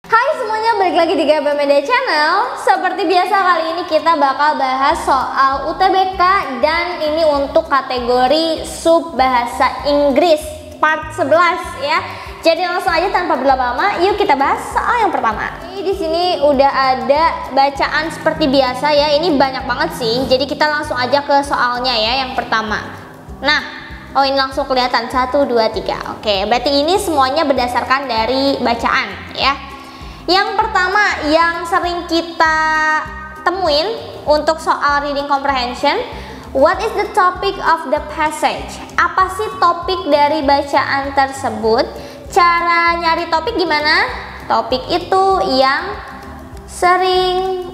Hai semuanya, balik lagi di Gaba Media Channel. Seperti biasa kali ini kita bakal bahas soal UTBK dan ini untuk kategori sub bahasa Inggris part 11 ya. Jadi langsung aja tanpa berlama-lama, yuk kita bahas soal yang pertama. Di sini udah ada bacaan seperti biasa ya. Ini banyak banget sih. Jadi kita langsung aja ke soalnya ya yang pertama. Nah, oh ini langsung kelihatan 1, 2, 3. Oke, berarti ini semuanya berdasarkan dari bacaan ya. Yang pertama yang sering kita temuin untuk soal reading comprehension, what is the topic of the passage? Apa sih topik dari bacaan tersebut? Cara nyari topik gimana? Topik itu yang sering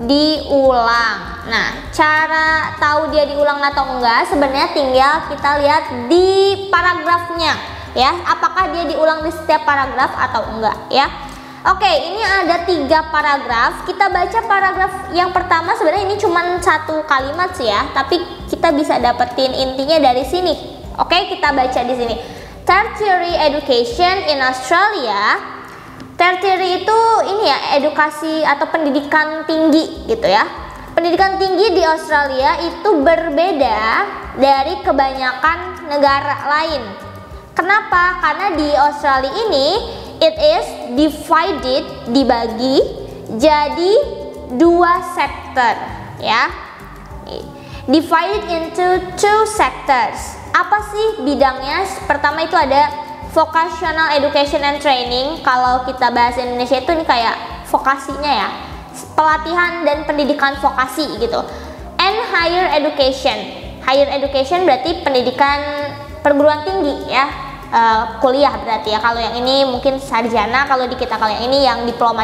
diulang. Nah, cara tahu dia diulang atau enggak sebenarnya tinggal kita lihat di paragrafnya ya. Apakah dia diulang di setiap paragraf atau enggak ya. Oke, ini ada 3 paragraf. Kita baca paragraf yang pertama, sebenarnya ini cuma 1 kalimat sih ya, tapi kita bisa dapetin intinya dari sini. Oke, kita baca di sini. Tertiary education in Australia. Tertiary itu ini ya, edukasi atau pendidikan tinggi gitu ya. Pendidikan tinggi di Australia itu berbeda dari kebanyakan negara lain. Kenapa? Karena di Australia ini it is divided, dibagi jadi 2 sektor ya. Divided into 2 sectors. Apa sih bidangnya? Pertama itu ada vocational education and training. Kalau kita bahas Indonesia itu ini kayak vokasinya ya, pelatihan dan pendidikan vokasi gitu. And higher education. Higher education berarti pendidikan perguruan tinggi ya. Kuliah berarti ya. Kalau yang ini mungkin sarjana, kalau di kita kalau yang ini yang diploma.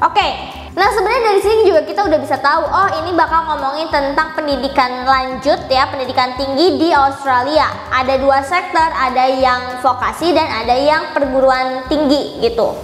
Oke. Nah, sebenarnya dari sini juga kita udah bisa tahu, oh ini bakal ngomongin tentang pendidikan lanjut ya, pendidikan tinggi di Australia. Ada 2 sektor, ada yang vokasi dan ada yang perguruan tinggi gitu.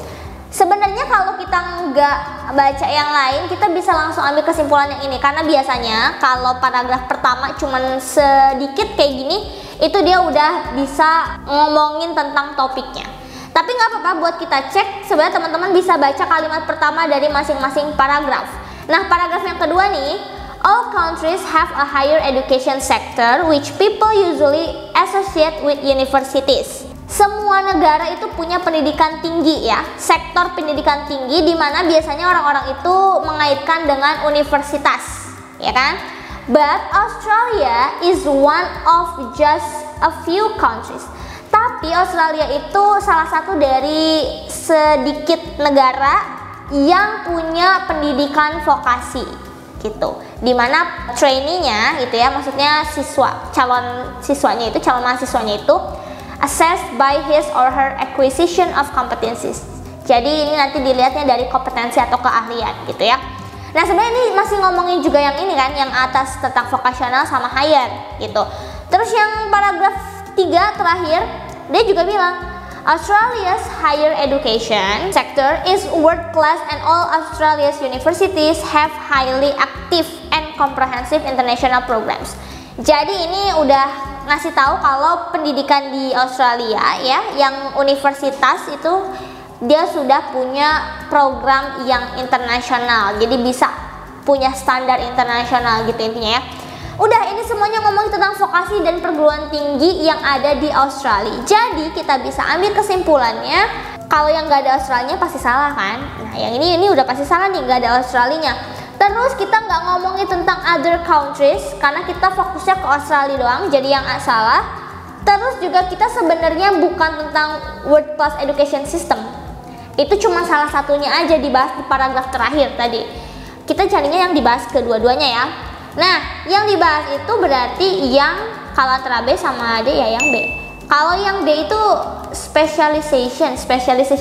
Sebenarnya kalau kita nggak baca yang lain, kita bisa langsung ambil kesimpulan yang ini, karena biasanya kalau paragraf pertama cuman sedikit kayak gini, itu dia udah bisa ngomongin tentang topiknya. Tapi nggak apa-apa buat kita cek, sebenarnya teman-teman bisa baca kalimat pertama dari masing-masing paragraf. Nah, paragraf yang kedua nih, all countries have a higher education sector which people usually associate with universities. Semua negara itu punya pendidikan tinggi ya, sektor pendidikan tinggi di mana biasanya orang-orang itu mengaitkan dengan universitas, ya kan? But Australia is one of just a few countries. Tapi Australia itu salah satu dari sedikit negara yang punya pendidikan vokasi gitu. Dimana trainee-nya itu ya, maksudnya calon mahasiswanya itu assessed by his or her acquisition of competencies. Jadi ini nanti dilihatnya dari kompetensi atau keahlian gitu ya. Nah, sebenarnya ini masih ngomongin juga yang ini kan, yang atas tentang vocational sama higher gitu. Terus yang paragraf 3 terakhir, dia juga bilang Australia's higher education sector is world class and all Australia's universities have highly active and comprehensive international programs. Jadi ini udah ngasih tahu kalau pendidikan di Australia ya, yang universitas itu dia sudah punya program yang internasional, jadi bisa punya standar internasional gitu intinya ya. Udah, ini semuanya ngomong tentang vokasi dan perguruan tinggi yang ada di Australia. Jadi kita bisa ambil kesimpulannya, kalau yang nggak ada Australianya pasti salah kan. Nah, yang ini udah pasti salah nih, nggak ada Australianya. Terus kita nggak ngomongin tentang other countries karena kita fokusnya ke Australia doang, jadi yang salah. Terus juga kita sebenarnya bukan tentang world class education system. Itu cuma salah satunya aja dibahas di paragraf terakhir tadi. Kita carinya yang dibahas kedua-duanya ya. Nah, yang dibahas itu berarti yang kalau antara B sama D ya yang B. Kalau yang D itu specialization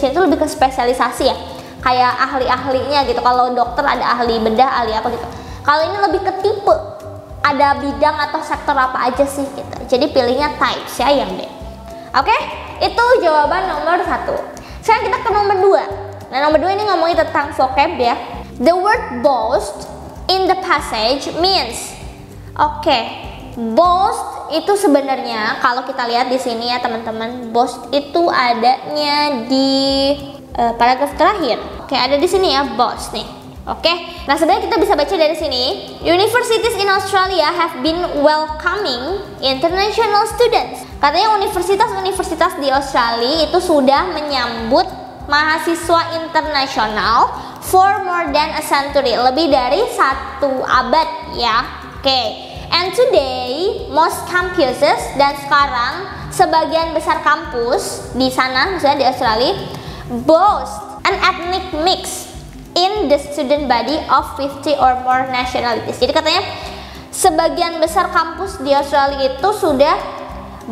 itu lebih ke spesialisasi ya. Kayak ahli-ahlinya gitu. Kalau dokter ada ahli bedah, ahli apa gitu. Kalau ini lebih ke tipe. Ada bidang atau sektor apa aja sih gitu. Jadi pilihnya types ya yang D. Oke? Itu jawaban nomor 1. Sekarang kita ke nomor 2. Nah, nomor 2 ini ngomongin tentang vocab ya. The word boast in the passage means. Oke. Boast itu sebenarnya kalau kita lihat di sini ya teman-teman, boast itu adanya di paragraf terakhir. Oke, ada di sini ya, boss nih. Oke, nah sebenarnya kita bisa baca dari sini, universities in Australia have been welcoming international students. Katanya universitas-universitas di Australia itu sudah menyambut mahasiswa internasional for more than a century, lebih dari 1 abad ya. Oke, and today most campuses, dan sekarang sebagian besar kampus di sana, misalnya di Australia, boast an ethnic mix in the student body of 50 or more nationalities. Jadi katanya sebagian besar kampus di Australia itu sudah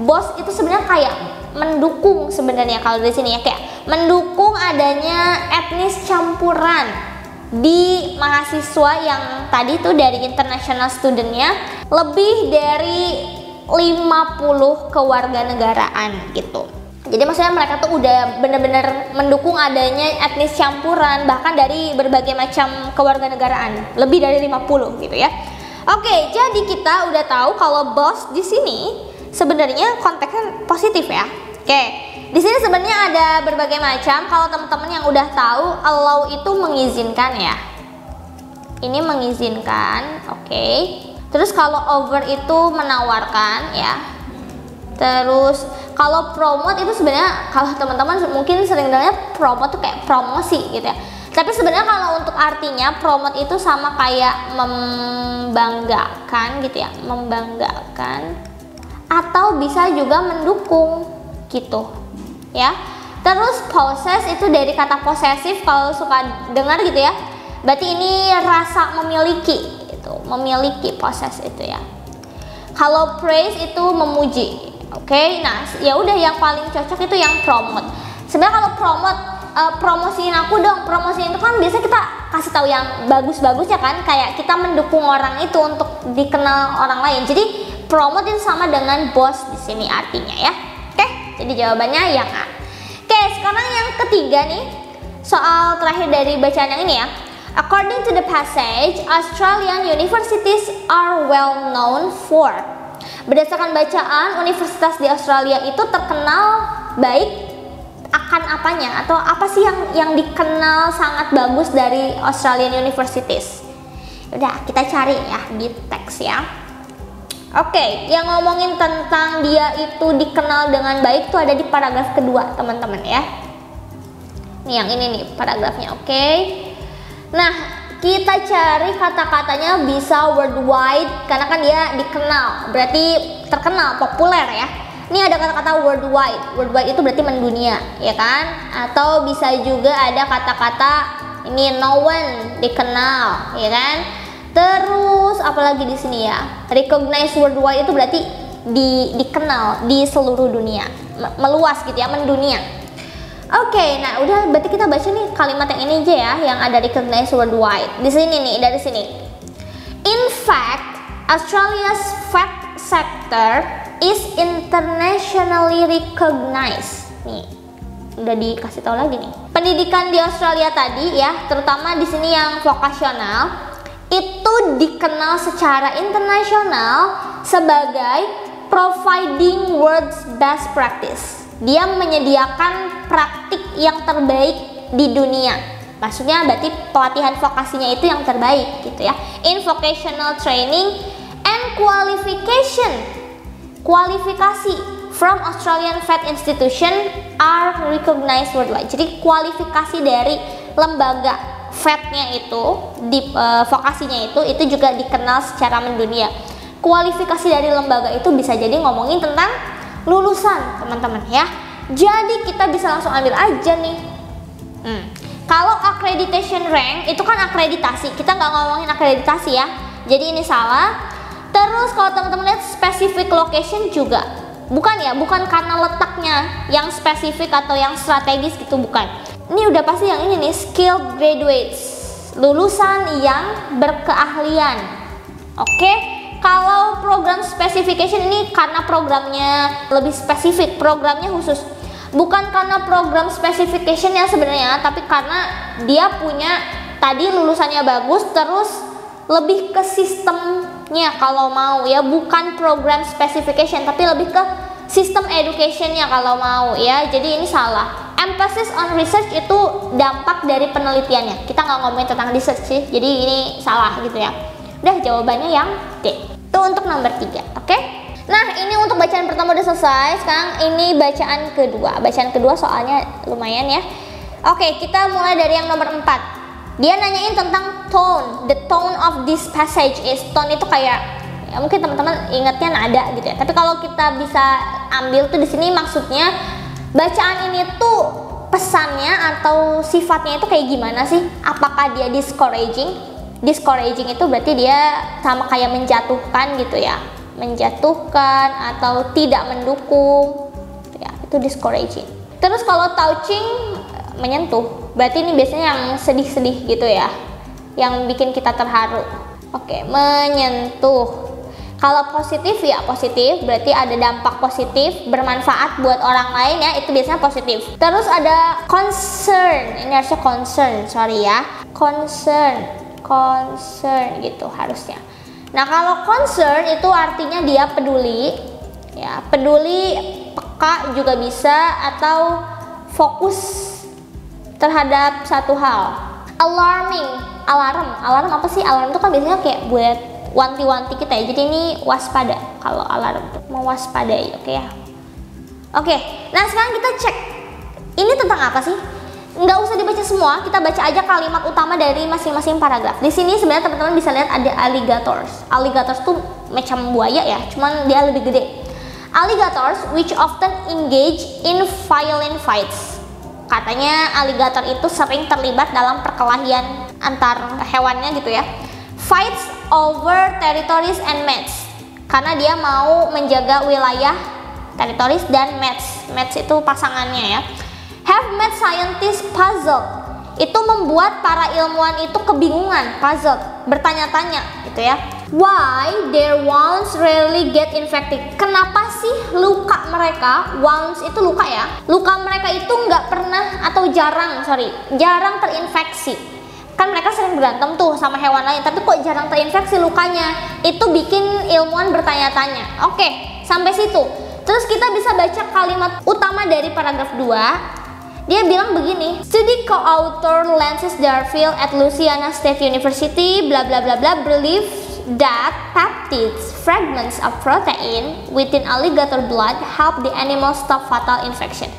boast, itu sebenarnya kayak mendukung sebenarnya kalau di sini ya, kayak mendukung adanya etnis campuran di mahasiswa yang tadi tuh dari international studentnya, lebih dari 50 kewarganegaraan gitu. Jadi maksudnya mereka tuh udah bener-bener mendukung adanya etnis campuran, bahkan dari berbagai macam kewarganegaraan, lebih dari 50 gitu ya. Oke, jadi kita udah tahu kalau boss di sini sebenarnya konteksnya positif ya. Oke, di sini sebenarnya ada berbagai macam. Kalau teman-teman yang udah tahu, allow itu mengizinkan ya. Ini mengizinkan, oke. Terus kalau over itu menawarkan ya. Terus kalau promote itu sebenarnya, kalau teman-teman mungkin sering dengarnya promote tuh kayak promosi gitu ya. Tapi sebenarnya kalau untuk artinya promote itu sama kayak membanggakan gitu ya, membanggakan, atau bisa juga mendukung gitu ya. Terus possess itu dari kata possessive, kalau suka dengar gitu ya, berarti ini rasa memiliki gitu, memiliki, possess itu ya. Kalau praise itu memuji. Oke, nah ya udah, yang paling cocok itu yang promote. Sebenarnya kalau promote, promosiin aku dong, promosiin itu kan biasa kita kasih tahu yang bagus-bagus ya kan, kayak kita mendukung orang itu untuk dikenal orang lain. Jadi promote itu sama dengan boss di sini artinya ya. Oke, jadi jawabannya yang A. Oke, sekarang yang ketiga nih, soal terakhir dari bacaan yang ini ya. According to the passage, Australian universities are well known for. Berdasarkan bacaan, universitas di Australia itu terkenal baik akan apanya, atau apa sih yang dikenal sangat bagus dari Australian universities. Udah, kita cari ya di teks ya. Oke, yang ngomongin tentang dia itu dikenal dengan baik tuh ada di paragraf kedua teman-teman ya. Nih yang ini nih paragrafnya, oke. Nah, kita cari kata-katanya bisa worldwide, karena kan dia dikenal, berarti terkenal, populer ya. Ini ada kata-kata worldwide. Worldwide itu berarti mendunia, ya kan? Atau bisa juga ada kata-kata ini known, dikenal, ya kan? Terus apalagi di sini ya? Recognize worldwide itu berarti dikenal di seluruh dunia, meluas gitu ya, mendunia. Oke, nah udah, berarti kita baca nih kalimat yang ini aja ya, yang ada recognize worldwide. Di sini nih, dari sini. In fact, Australia's fact sector is internationally recognized. Nih, udah dikasih tahu lagi nih. Pendidikan di Australia tadi ya, terutama di sini yang vokasional, itu dikenal secara internasional sebagai providing world's best practice. Dia menyediakan praktik yang terbaik di dunia. Maksudnya berarti pelatihan vokasinya itu yang terbaik gitu ya. In vocational training and qualification. Kualifikasi from Australian VET institution are recognized worldwide. Jadi kualifikasi dari lembaga VET-nya itu, di vokasinya itu juga dikenal secara mendunia. Kualifikasi dari lembaga itu bisa jadi ngomongin tentang lulusan teman-teman ya. Jadi kita bisa langsung ambil aja nih. Kalau accreditation rank itu kan akreditasi, kita nggak ngomongin akreditasi ya, jadi ini salah. Terus kalau teman-teman lihat specific location juga bukan ya, bukan karena letaknya yang spesifik atau yang strategis gitu, bukan. Ini udah pasti yang ini nih, skilled graduates, lulusan yang berkeahlian. Oke. Kalau program specification ini karena programnya lebih spesifik, programnya khusus. Bukan karena program specification ya sebenarnya, tapi karena dia punya tadi lulusannya bagus, terus lebih ke sistemnya kalau mau ya, bukan program specification, tapi lebih ke sistem educationnya kalau mau ya. Jadi ini salah. Emphasis on research itu dampak dari penelitiannya. Kita nggak ngomongin tentang research sih, jadi ini salah gitu ya. Udah, jawabannya yang D. Itu untuk nomor 3, oke? Nah, ini untuk bacaan pertama udah selesai. Sekarang ini bacaan kedua. Bacaan kedua soalnya lumayan ya. Oke, kita mulai dari yang nomor 4. Dia nanyain tentang tone. The tone of this passage is, tone itu kayak ya mungkin teman-teman ingatnya nada gitu ya. Tapi kalau kita bisa ambil tuh di sini maksudnya bacaan ini tuh pesannya atau sifatnya itu kayak gimana sih? Apakah dia discouraging? Discouraging itu berarti dia sama kayak menjatuhkan gitu ya. Menjatuhkan atau tidak mendukung. Ya, itu discouraging. Terus kalau touching, menyentuh. Berarti ini biasanya yang sedih-sedih gitu ya. Yang bikin kita terharu. Oke, menyentuh. Kalau positif ya positif, berarti ada dampak positif, bermanfaat buat orang lain ya, itu biasanya positif. Terus ada concern, ini harusnya concern, sorry ya, concern gitu harusnya. Nah, kalau concern itu artinya dia peduli, ya peduli, peka juga bisa, atau fokus terhadap satu hal. Alarming, alarm apa sih? Alarm itu kan biasanya kayak buat wanti-wanti kita ya, jadi ini waspada. Kalau alarm tuh mewaspadai, oke ya. Oke, nah sekarang kita cek ini tentang apa sih? Nggak usah dibaca semua, kita baca aja kalimat utama dari masing-masing paragraf. Di sini sebenarnya teman-teman bisa lihat ada alligators. Alligators tuh macam buaya ya, cuman dia lebih gede. Alligators which often engage in violent fights. Katanya alligator itu sering terlibat dalam perkelahian antar hewannya gitu ya. Fights over territories and mates, karena dia mau menjaga wilayah, territories dan mates. Mates itu pasangannya ya. Have made scientists puzzled, itu membuat para ilmuwan itu kebingungan, puzzled, bertanya-tanya gitu ya. Why their wounds rarely get infected, kenapa sih luka mereka, wounds itu luka ya, luka mereka itu nggak pernah atau jarang terinfeksi. Kan mereka sering berantem tuh sama hewan lain, tapi kok jarang terinfeksi lukanya. Itu bikin ilmuwan bertanya-tanya. Oke, sampai situ. Terus kita bisa baca kalimat utama dari paragraf 2. Dia bilang begini, Study co-author Lances Darfield at Louisiana State University bla bla bla bla believes that peptides, fragments of protein within alligator blood, help the animal stop fatal infection.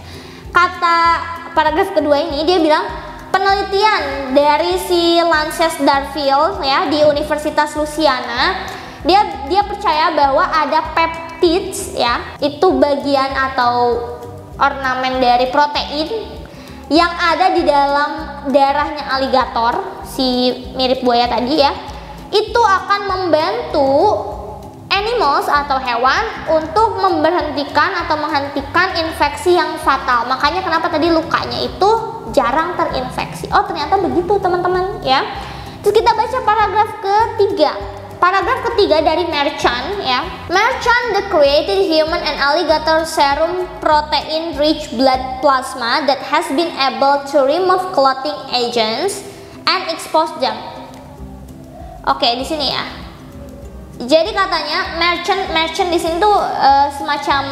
Kata paragraf kedua ini dia bilang penelitian dari si Lances Darfield ya di Universitas Louisiana, dia percaya bahwa ada peptides ya, itu bagian atau ornamen dari protein yang ada di dalam darahnya alligator, si mirip buaya tadi ya, itu akan membantu animals atau hewan untuk memberhentikan atau menghentikan infeksi yang fatal. Makanya kenapa tadi lukanya itu jarang terinfeksi. Oh, ternyata begitu teman-teman ya. Terus kita baca paragraf ketiga. Paragraf ketiga dari Merchant ya. Merchant the created human and alligator serum protein rich blood plasma that has been able to remove clotting agents and expose them. Oke, di sini ya. Jadi katanya merchant di sini tuh semacam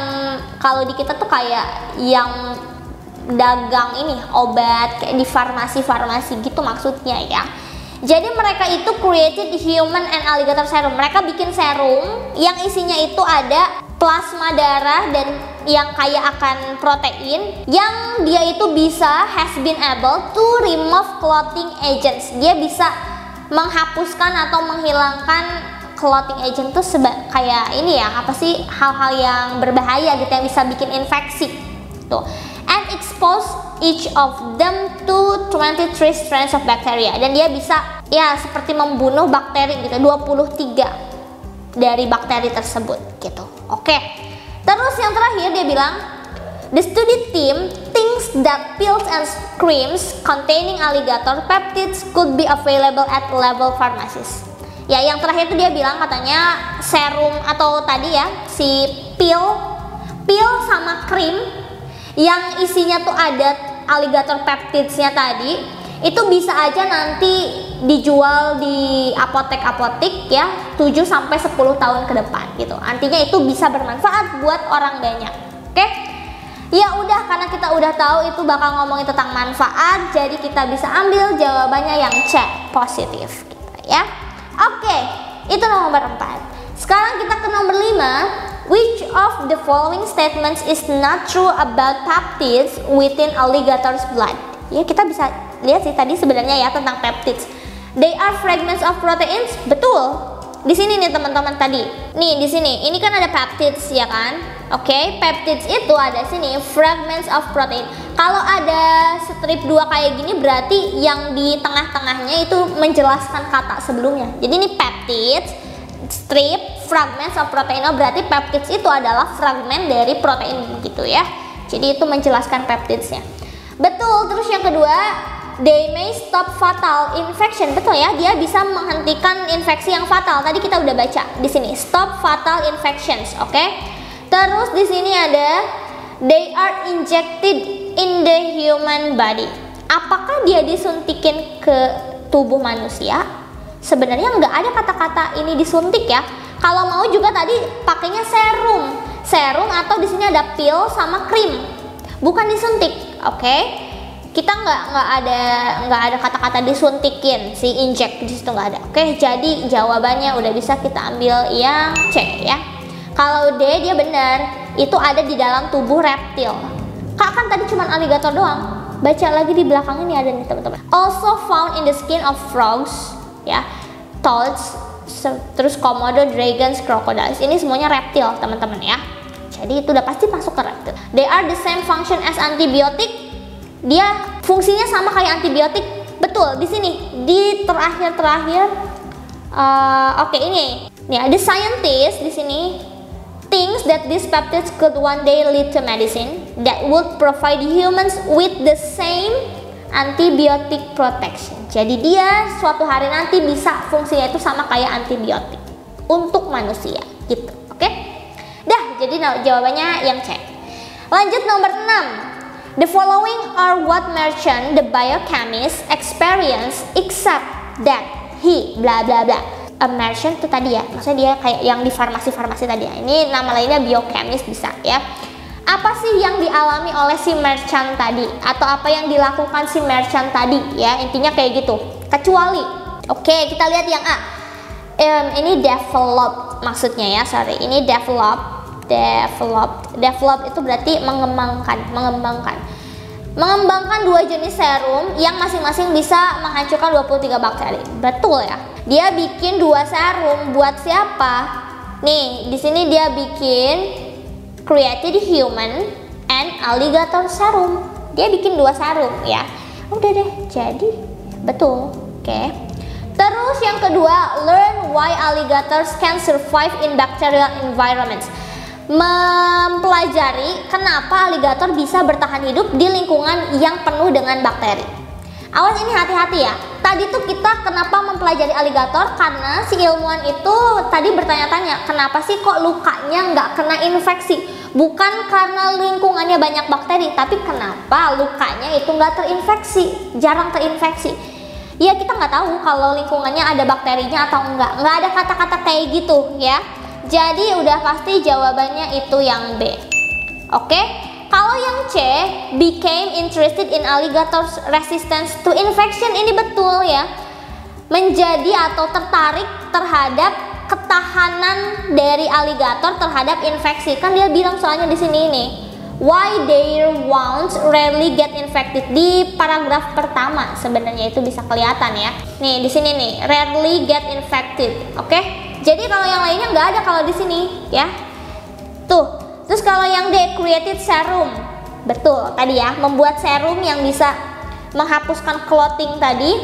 kalau di kita tuh kayak yang dagang ini obat kayak di farmasi gitu maksudnya ya. Jadi mereka itu created human and alligator serum. Mereka bikin serum yang isinya itu ada plasma darah dan yang kaya akan protein, yang dia itu bisa has been able to remove clotting agents. Dia bisa menghapuskan atau menghilangkan clotting agent tuh kayak ini ya, apa sih, hal-hal yang berbahaya gitu yang bisa bikin infeksi tuh. And expose each of them to 23 strains of bacteria, dan dia bisa ya seperti membunuh bakteri gitu, 23 dari bakteri tersebut gitu. Oke. Terus yang terakhir dia bilang the study team thinks that pills and creams containing alligator peptides could be available at level pharmacies. Ya, yang terakhir itu dia bilang katanya serum atau tadi ya si pil sama krim yang isinya tuh ada alligator peptidesnya tadi, itu bisa aja nanti dijual di apotek-apotek ya 7 sampai 10 tahun ke depan gitu. Artinya itu bisa bermanfaat buat orang banyak. Oke. Ya udah, karena kita udah tahu itu bakal ngomongin tentang manfaat, jadi kita bisa ambil jawabannya yang C, positif gitu ya. Oke, itu nomor 4. Sekarang kita ke nomor 5. Which of the following statements is not true about peptides within alligator's blood? Ya, kita bisa lihat sih tadi sebenarnya ya tentang peptides. They are fragments of proteins. Betul. Di sini nih teman-teman tadi. Nih di sini. Ini kan ada peptides ya kan? Oke, peptides itu ada sini fragments of protein. Kalau ada strip 2 kayak gini berarti yang di tengah-tengahnya itu menjelaskan kata sebelumnya. Jadi ini peptides, strip, fragments of protein. Berarti peptides itu adalah fragmen dari protein gitu ya. Jadi itu menjelaskan peptidesnya. Betul. Terus yang kedua, they may stop fatal infection. Betul ya, dia bisa menghentikan infeksi yang fatal. Tadi kita udah baca di sini, stop fatal infections. Oke. Terus di sini ada they are injected in the human body. Apakah dia disuntikin ke tubuh manusia? Sebenarnya nggak ada kata-kata ini disuntik ya. Kalau mau juga tadi pakainya serum atau di sini ada pil sama krim, bukan disuntik. Oke. Kita nggak ada kata-kata disuntikin, si inject di situ nggak ada. Oke, jadi jawabannya udah bisa kita ambil yang C ya. Kalau D dia benar, itu ada di dalam tubuh reptil. Kak kan tadi cuma alligator doang. Baca lagi di belakang ini ada nih teman-teman. Also found in the skin of frogs ya, toads, terus komodo, dragons, crocodiles. Ini semuanya reptil teman-teman ya. Jadi itu udah pasti masuk ke reptil. They are the same function as antibiotic. Dia fungsinya sama kayak antibiotik. Betul, di sini di terakhir. Oke, ini ada scientist di sini thinks that these peptides could one day lead to medicine that would provide humans with the same antibiotic protection. Jadi dia suatu hari nanti bisa fungsinya itu sama kayak antibiotik untuk manusia gitu. Oke? Dah, jadi jawabannya yang C. Lanjut nomor 6. The following are what merchant the biochemist experience except that he bla bla bla. A merchant itu tadi ya, maksudnya dia kayak yang di farmasi tadi ya. Ini nama lainnya biochemist bisa ya. Apa sih yang dialami oleh si merchant tadi, atau apa yang dilakukan si merchant tadi ya, intinya kayak gitu. Kecuali, oke, kita lihat yang A. Ini develop maksudnya ya, sorry. Ini develop itu berarti mengembangkan 2 jenis serum yang masing-masing bisa menghancurkan 23 bakteri. Betul ya. Dia bikin 2 serum buat siapa? Nih, di sini dia bikin created human and alligator serum. Dia bikin 2 serum ya. Udah deh, jadi betul. Oke. Terus yang kedua, learn why alligators can survive in bacterial environments. Mempelajari kenapa alligator bisa bertahan hidup di lingkungan yang penuh dengan bakteri. Awas ini hati-hati ya. Tadi tuh kita kenapa mempelajari alligator, karena si ilmuwan itu tadi bertanya-tanya kenapa sih kok lukanya nggak kena infeksi. Bukan karena lingkungannya banyak bakteri, tapi kenapa lukanya itu nggak terinfeksi, jarang terinfeksi. Ya kita nggak tahu kalau lingkungannya ada bakterinya atau enggak. Nggak ada kata-kata kayak gitu ya. Jadi udah pasti jawabannya itu yang B. Oke, kalau yang C, became interested in alligators resistance to infection, ini betul ya. Menjadi atau tertarik terhadap ketahanan dari alligator terhadap infeksi. Kan dia bilang soalnya di sini nih, why their wounds rarely get infected. Di paragraf pertama sebenarnya itu bisa kelihatan ya. Nih di sini nih, rarely get infected. Oke? Jadi kalau yang lainnya nggak ada kalau di sini ya. Tuh. Terus kalau yang D, created serum. Betul tadi ya, membuat serum yang bisa menghapuskan clotting tadi.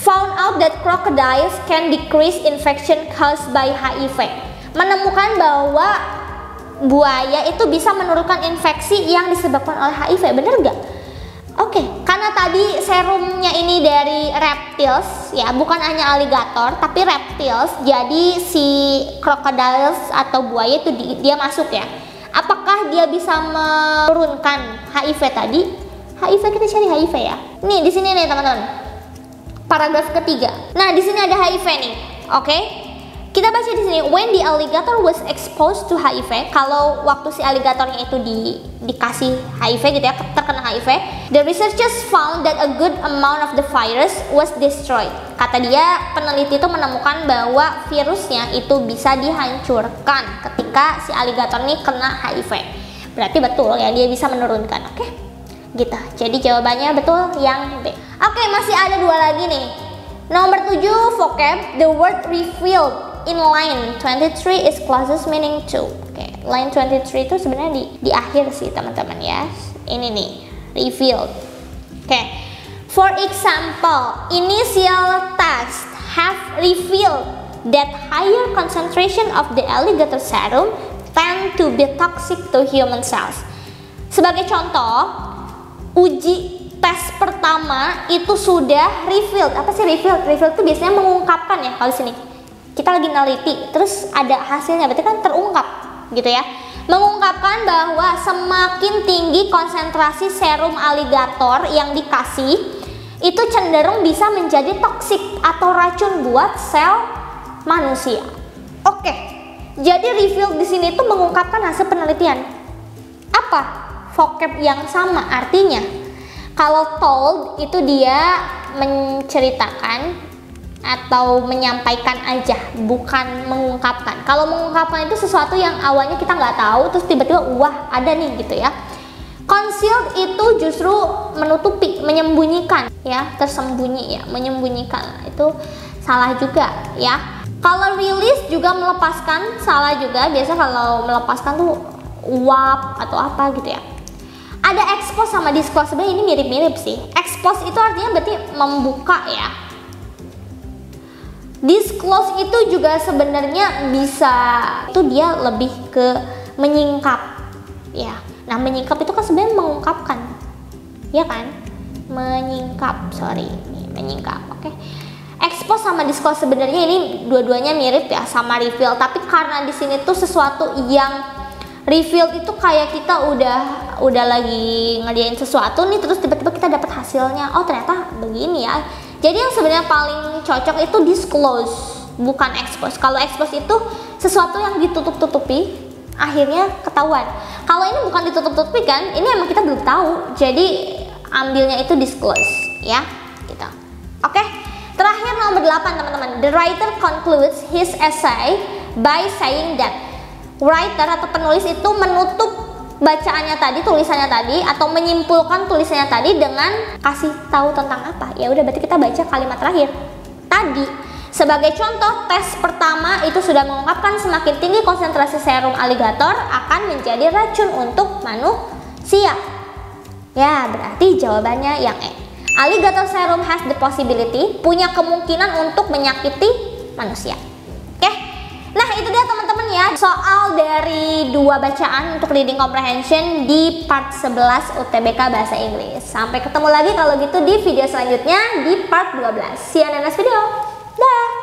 Found out that crocodiles can decrease infection caused by HIV. Menemukan bahwa buaya itu bisa menurunkan infeksi yang disebabkan oleh HIV. Bener nggak? Oke, karena tadi serumnya ini dari reptiles ya, bukan hanya alligator tapi reptiles. Jadi si crocodiles atau buaya itu dia masuk ya. Apakah dia bisa menurunkan HIV tadi? HIV, kita cari HIV ya. Nih di sini nih teman-teman. Paragraf ketiga. Nah, di sini ada HIV nih. Oke. kita baca di sini, when the alligator was exposed to HIV, kalau waktu si alligatornya itu dikasih HIV gitu ya, terkena HIV, the researchers found that a good amount of the virus was destroyed. Kata dia, peneliti itu menemukan bahwa virusnya itu bisa dihancurkan ketika si alligator ini kena HIV. Berarti betul ya, dia bisa menurunkan, oke? Gitu. Jadi jawabannya betul yang B. Oke, masih ada 2 lagi nih. Nomor 7, vocab, the word revealed in line 23 is closest meaning to. Oke, line 23 itu sebenarnya di akhir sih teman-teman ya. Ini nih, revealed. Oke, for example, initial tests have revealed that higher concentration of the alligator serum tend to be toxic to human cells. Sebagai contoh, uji tes pertama itu sudah revealed. Apa sih revealed? Revealed itu biasanya mengungkapkan ya, kalau di sini kita lagi neliti, terus ada hasilnya, berarti kan terungkap gitu ya. Mengungkapkan bahwa semakin tinggi konsentrasi serum alligator yang dikasih, itu cenderung bisa menjadi toksik atau racun buat sel manusia. Oke, jadi revealed di sini itu mengungkapkan hasil penelitian. Apa? Vocab yang sama artinya. Kalau told itu dia menceritakan atau menyampaikan aja, bukan mengungkapkan. Kalau mengungkapkan itu sesuatu yang awalnya kita nggak tahu, terus tiba-tiba wah ada nih gitu ya. Concealed itu justru menutupi, menyembunyikan ya, tersembunyi ya, menyembunyikan. Itu salah juga ya. Kalau release juga melepaskan, salah juga. Biasa kalau melepaskan tuh uap atau apa gitu ya. Ada expose sama disclose, sebenarnya ini mirip-mirip sih. Expose itu artinya berarti membuka ya. Disclose itu juga sebenarnya bisa, itu dia lebih ke menyingkap ya. Nah, menyingkap itu kan sebenarnya mengungkapkan ya kan, menyingkap, menyingkap. Oke. Expose sama disclose sebenarnya ini dua-duanya mirip ya, sama reveal, tapi karena di sini tuh sesuatu yang reveal itu kayak kita udah lagi ngerjain sesuatu nih, terus tiba-tiba kita dapat hasilnya, oh ternyata begini ya. Jadi yang sebenarnya paling cocok itu disclose, bukan expose. Kalau expose itu sesuatu yang ditutup-tutupi, akhirnya ketahuan. Kalau ini bukan ditutup-tutupi kan, ini emang kita belum tahu. Jadi ambilnya itu disclose, ya, gitu. Oke, terakhir nomor 8 teman-teman. The writer concludes his essay by saying that. Writer atau penulis itu menutup bacaannya tadi, tulisannya tadi, atau menyimpulkan tulisannya tadi dengan kasih tahu tentang apa. Ya udah, berarti kita baca kalimat terakhir tadi. Sebagai contoh, tes pertama itu sudah mengungkapkan semakin tinggi konsentrasi serum alligator akan menjadi racun untuk manusia. Ya, berarti jawabannya yang E. Alligator serum has the possibility, punya kemungkinan untuk menyakiti manusia. Nah, itu dia teman-teman ya, soal dari 2 bacaan untuk reading comprehension di part 11 UTBK Bahasa Inggris. Sampai ketemu lagi kalau gitu di video selanjutnya di part 12. See you on the next video. Dah.